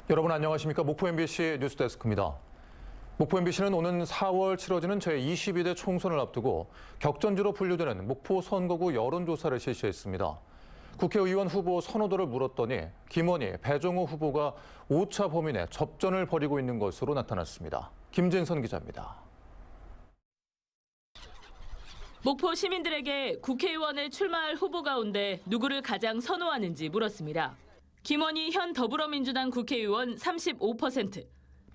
여러분 안녕하십니까? 목포 MBC 뉴스데스크입니다. 목포 MBC는 오는 4월 치러지는 제22대 총선을 앞두고 격전지로 분류되는 목포 선거구 여론조사를 실시했습니다. 국회의원 후보 선호도를 물었더니 김원희, 배종호 후보가 오차 범위 내 접전을 벌이고 있는 것으로 나타났습니다. 김진선 기자입니다. 목포 시민들에게 국회의원에 출마할 후보 가운데 누구를 가장 선호하는지 물었습니다. 김원희 현 더불어민주당 국회의원 35%,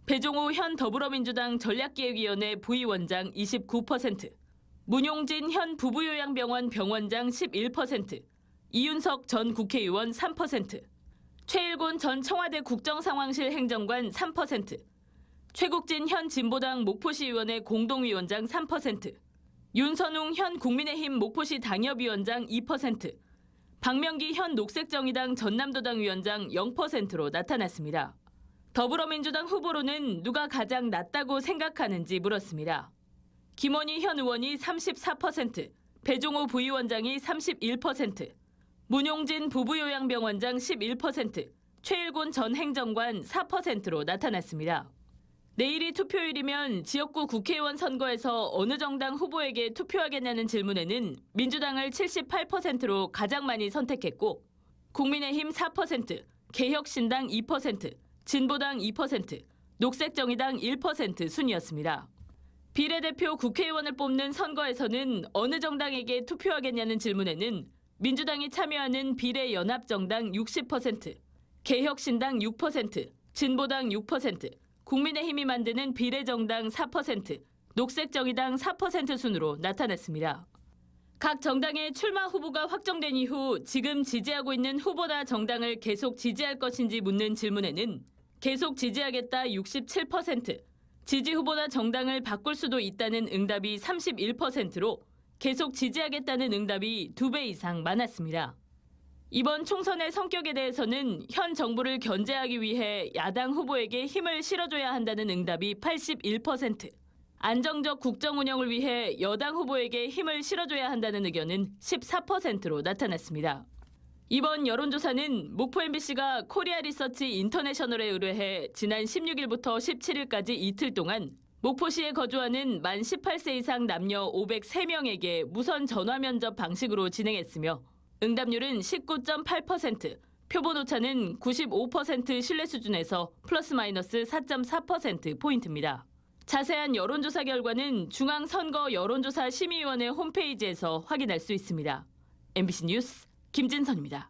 배종호 현 더불어민주당 전략기획위원회 부위원장 29%, 문용진 현 부부요양병원 병원장 11%, 이윤석 전 국회의원 3%, 최일곤 전 청와대 국정상황실 행정관 3%, 최국진 현 진보당 목포시의원회 공동위원장 3%, 윤선웅 현 국민의힘 목포시 당협위원장 2%, 박명기 현 녹색정의당 전남도당 위원장 0%로 나타났습니다. 더불어민주당 후보로는 누가 가장 낫다고 생각하는지 물었습니다. 김원희 현 의원이 34%, 배종호 부위원장이 31%, 문용진 부부요양병원장 11%, 최일곤 전 행정관 4%로 나타났습니다. 내일이 투표일이면 지역구 국회의원 선거에서 어느 정당 후보에게 투표하겠냐는 질문에는 민주당을 78%로 가장 많이 선택했고 국민의힘 4%, 개혁신당 2%, 진보당 2%, 녹색정의당 1% 순이었습니다. 비례대표 국회의원을 뽑는 선거에서는 어느 정당에게 투표하겠냐는 질문에는 민주당이 참여하는 비례연합정당 60%, 개혁신당 6%, 진보당 6%, 국민의힘이 만드는 비례정당 4%, 녹색정의당 4% 순으로 나타났습니다. 각 정당의 출마 후보가 확정된 이후 지금 지지하고 있는 후보나 정당을 계속 지지할 것인지 묻는 질문에는 계속 지지하겠다 67%, 지지 후보나 정당을 바꿀 수도 있다는 응답이 31%로 계속 지지하겠다는 응답이 2배 이상 많았습니다. 이번 총선의 성격에 대해서는 현 정부를 견제하기 위해 야당 후보에게 힘을 실어줘야 한다는 응답이 81%, 안정적 국정 운영을 위해 여당 후보에게 힘을 실어줘야 한다는 의견은 14%로 나타났습니다. 이번 여론조사는 목포 MBC가 코리아 리서치 인터내셔널에 의뢰해 지난 16일부터 17일까지 이틀 동안 목포시에 거주하는 만 18세 이상 남녀 503명에게 무선 전화 면접 방식으로 진행했으며 응답률은 19.8%, 표본 오차는 95% 신뢰 수준에서 플러스 마이너스 4.4%포인트입니다. 자세한 여론조사 결과는 중앙선거 여론조사 심의위원회 홈페이지에서 확인할 수 있습니다. MBC 뉴스 김진선입니다.